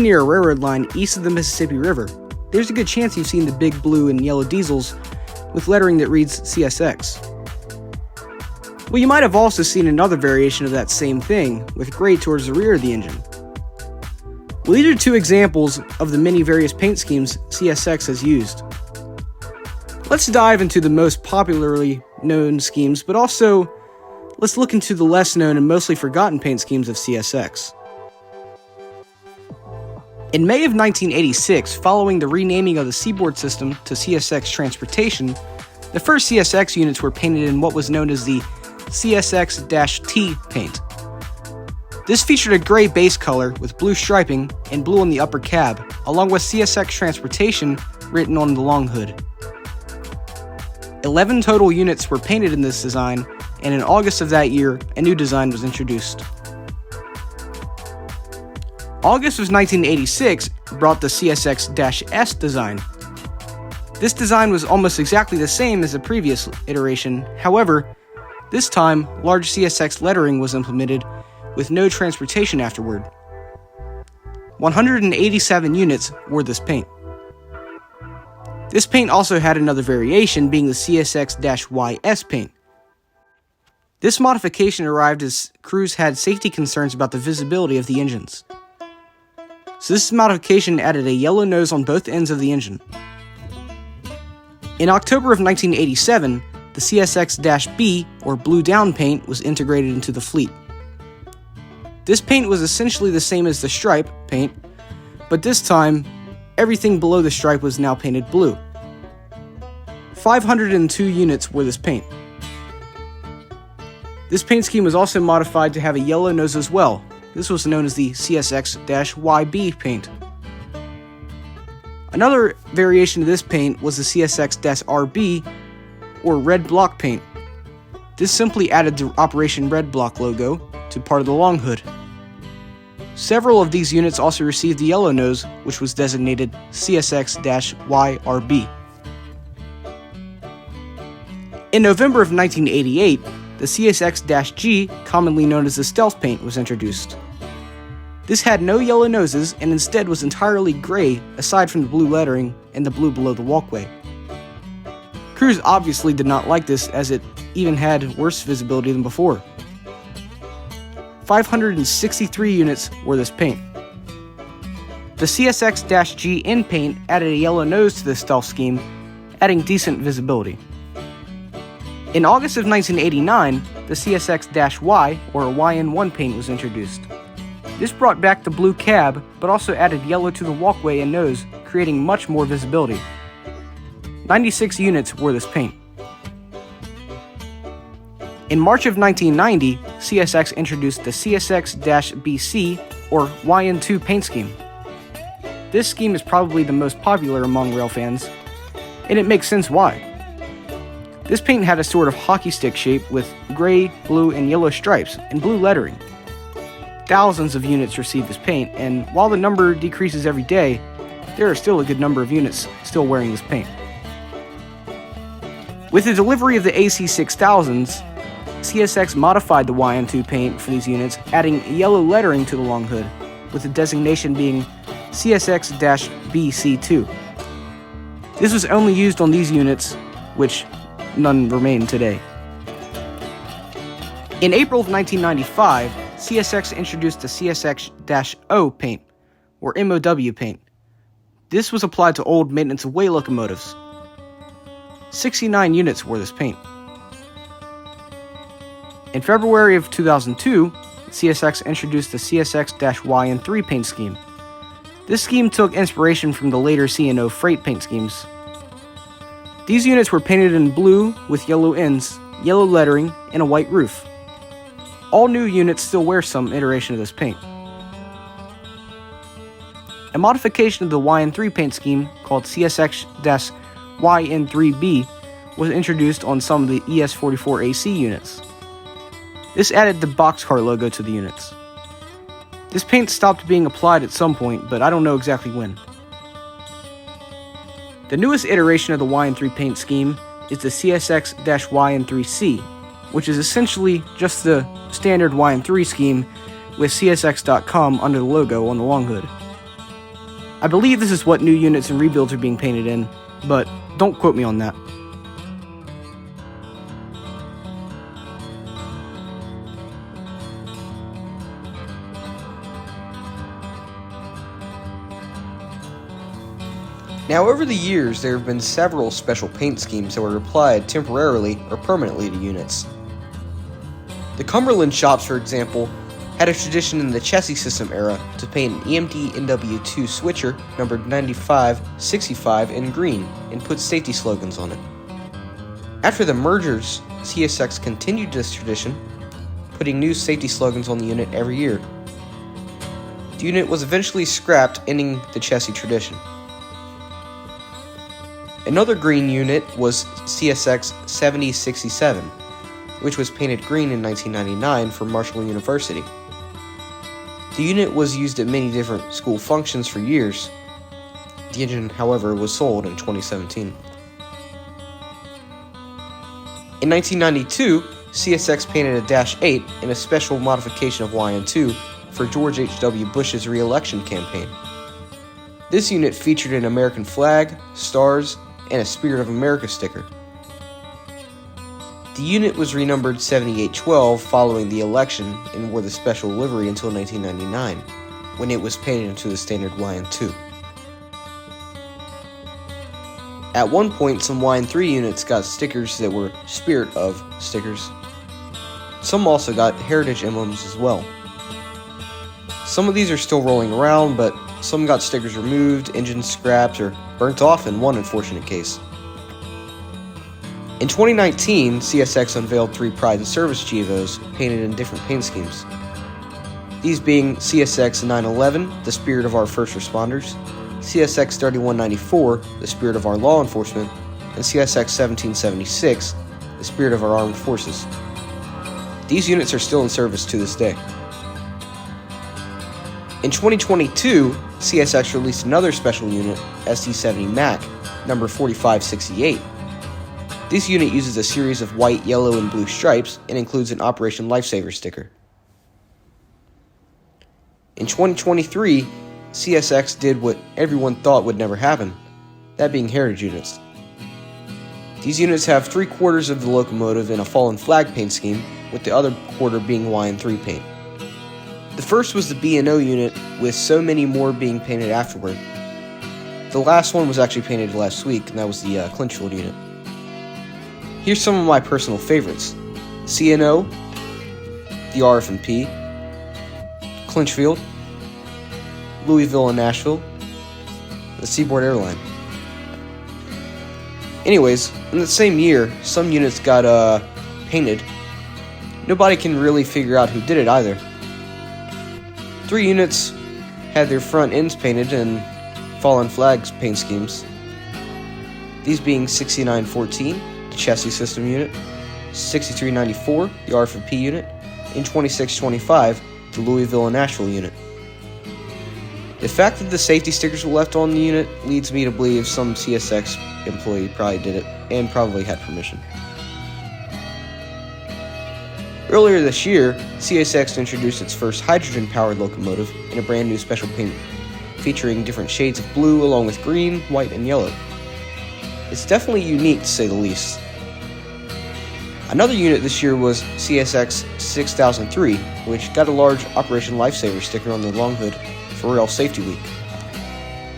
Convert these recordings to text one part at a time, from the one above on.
living near a railroad line east of the Mississippi River, there's a good chance you've seen the big blue and yellow diesels with lettering that reads CSX. Well, you might have also seen another variation of that same thing, with gray towards the rear of the engine. Well, these are two examples of the many various paint schemes CSX has used. Let's dive into the most popularly known schemes, but also let's look into the less known and mostly forgotten paint schemes of CSX. In May of 1986, following the renaming of the Seaboard system to CSX Transportation, the first CSX units were painted in what was known as the CSX-T paint. This featured a gray base color with blue striping and blue on the upper cab, along with CSX Transportation written on the long hood. 11 total units were painted in this design, and in August of that year, a new design was introduced. August of 1986 brought the CSX-S design. This design was almost exactly the same as the previous iteration, however, this time large CSX lettering was implemented with no transportation afterward. 187 units wore this paint. This paint also had another variation, being the CSX-YS paint. This modification arrived as crews had safety concerns about the visibility of the engines. So this modification added a yellow nose on both ends of the engine. In October of 1987, the CSX-B, or blue down paint, was integrated into the fleet. This paint was essentially the same as the stripe paint, but this time, everything below the stripe was now painted blue. 502 units wore this paint. This paint scheme was also modified to have a yellow nose as well. This was known as the CSX-YB paint. Another variation of this paint was the CSX-RB, or red block paint. This simply added the Operation Red Block logo to part of the long hood. Several of these units also received the yellow nose, which was designated CSX-YRB. In November of 1988, the CSX-G, commonly known as the stealth paint, was introduced. This had no yellow noses and instead was entirely gray aside from the blue lettering and the blue below the walkway. Crews obviously did not like this, as it even had worse visibility than before. 563 units wore this paint. The CSX-GN paint added a yellow nose to the stealth scheme, adding decent visibility. In August of 1989, the CSX-Y, or YN1 paint, was introduced. This brought back the blue cab, but also added yellow to the walkway and nose, creating much more visibility. 96 units wore this paint. In March of 1990, CSX introduced the CSX-BC, or YN2 paint scheme. This scheme is probably the most popular among rail fans, and it makes sense why. This paint had a sort of hockey stick shape with gray, blue, and yellow stripes and blue lettering. Thousands of units received this paint, and while the number decreases every day, there are still a good number of units still wearing this paint. With the delivery of the AC6000s, CSX modified the YN2 paint for these units, adding yellow lettering to the long hood, with the designation being CSX-BC2. This was only used on these units, which none remain today. In April of 1995, CSX introduced the CSX-O paint, or MOW paint. This was applied to old maintenance of way locomotives. 69 units wore this paint. In February of 2002, CSX introduced the CSX-YN3 paint scheme. This scheme took inspiration from the later C&O freight paint schemes. These units were painted in blue with yellow ends, yellow lettering, and a white roof. All new units still wear some iteration of this paint. A modification of the YN3 paint scheme, called CSX-YN3B, was introduced on some of the ES44AC units. This added the boxcar logo to the units. This paint stopped being applied at some point, but I don't know exactly when. The newest iteration of the YN3 paint scheme is the CSX-YN3C, which is essentially just the standard YN3 scheme with CSX.com under the logo on the long hood. I believe this is what new units and rebuilds are being painted in, but don't quote me on that. Now, over the years, there have been several special paint schemes that were applied temporarily or permanently to units. The Cumberland shops, for example, had a tradition in the chassis system era to paint an EMD NW2 switcher numbered 9565 in green and put safety slogans on it. After the mergers, CSX continued this tradition, putting new safety slogans on the unit every year. The unit was eventually scrapped, ending the chassis tradition. Another green unit was CSX 7067, which was painted green in 1999 for Marshall University. The unit was used at many different school functions for years. The engine, however, was sold in 2017. In 1992, CSX painted a Dash 8 in a special modification of YN2 for George H.W. Bush's re-election campaign. This unit featured an American flag, stars, and a Spirit of America sticker. The unit was renumbered 7812 following the election and wore the special livery until 1999, when it was painted into the standard YN2. At one point, some YN3 units got stickers that were Spirit of stickers. Some also got heritage emblems as well. Some of these are still rolling around, but some got stickers removed, engines scrapped, or burnt off in one unfortunate case. In 2019, CSX unveiled 3 Pride and Service Gevos painted in different paint schemes. These being CSX 911, the spirit of our first responders, CSX 3194, the spirit of our law enforcement, and CSX 1776, the spirit of our armed forces. These units are still in service to this day. In 2022, CSX released another special unit, SD70 MAC, number 4568. This unit uses a series of white, yellow, and blue stripes and includes an Operation Lifesaver sticker. In 2023, CSX did what everyone thought would never happen, that being heritage units. These units have 3/4 of the locomotive in a fallen flag paint scheme, with the other quarter being YN3 paint. The first was the B&O unit, with so many more being painted afterward. The last one was actually painted last week, and that was the Clinchfield unit. Here's some of my personal favorites. CNO, the RF&P, Clinchfield, Louisville and Nashville, the Seaboard Airline. Anyways, in the same year, some units got painted. Nobody can really figure out who did it either. 3 units had their front ends painted in fallen flags paint schemes. These being 6914, the chassis system unit, 6394, the RF&P unit, and 2625, the Louisville and Nashville unit. The fact that the safety stickers were left on the unit leads me to believe some CSX employee probably did it and probably had permission. Earlier this year, CSX introduced its first hydrogen-powered locomotive in a brand new special paint featuring different shades of blue along with green, white, and yellow. It's definitely unique to say the least. Another unit this year was CSX 6003, which got a large Operation Lifesaver sticker on the long hood for Rail Safety Week.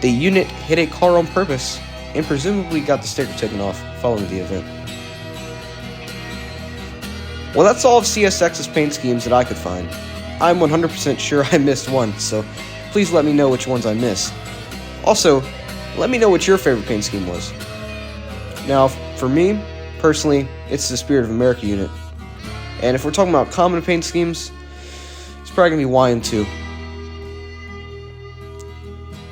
The unit hit a car on purpose and presumably got the sticker taken off following the event. Well, that's all of CSX's paint schemes that I could find. I'm 100% sure I missed one, so please let me know which ones I missed. Also, let me know what your favorite paint scheme was. Now, for me, personally, it's the Spirit of America unit. And if we're talking about common paint schemes, it's probably going to be YN2.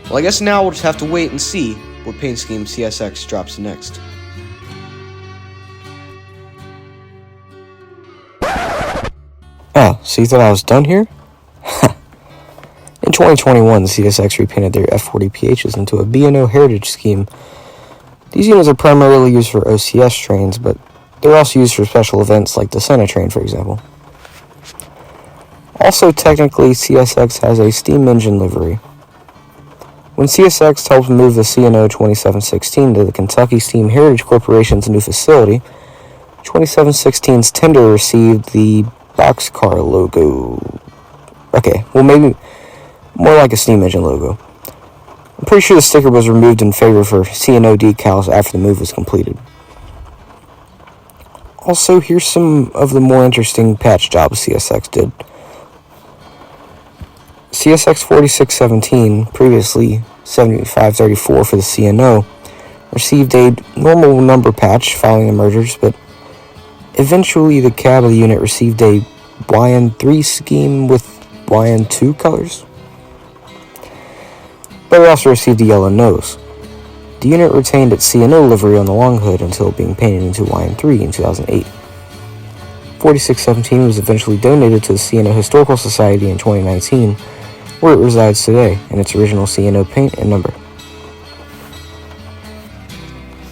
Well, I guess now we'll just have to wait and see what paint scheme CSX drops next. Oh, so you thought I was done here? In 2021, CSX repainted their F40PHs into a B&O heritage scheme. These units are primarily used for OCS trains, but they're also used for special events like the Senate train, for example. Also, technically, CSX has a steam engine livery. When CSX helped move the C&O 2716 to the Kentucky Steam Heritage Corporation's new facility, 2716's tender received the boxcar logo. Okay, well, maybe more like a steam engine logo. I'm pretty sure the sticker was removed in favor for C&O decals after the move was completed. Also, here's some of the more interesting patch jobs CSX did. CSX 4617, previously 7534 for the C&O, received a normal number patch following the mergers, but eventually the cab of the unit received a YN3 scheme with YN2 colors. But it also received a yellow nose. The unit retained its C&O livery on the long hood until being painted into YN3 in 2008. 4617 was eventually donated to the C&O Historical Society in 2019, where it resides today in its original C&O paint and number.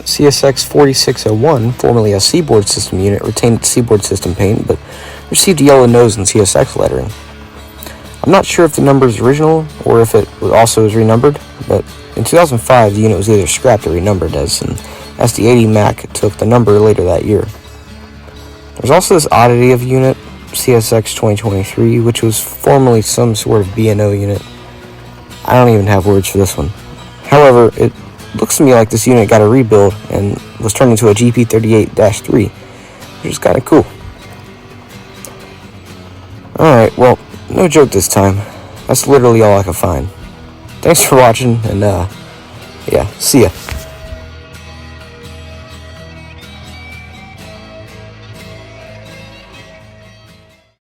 CSX 4601, formerly a Seaboard System unit, retained its Seaboard System paint, but received a yellow nose and CSX lettering. I'm not sure if the number is original or if it also was renumbered, but in 2005 the unit was either scrapped or renumbered as an SD80 Mac took the number later that year. There's also this oddity of unit, CSX 2023, which was formerly some sort of B&O unit. I don't even have words for this one. However, it looks to me like this unit got a rebuild and was turned into a GP38-3, which is kind of cool. Alright, well, no joke this time. That's literally all I could find. Thanks for watching, and yeah, see ya.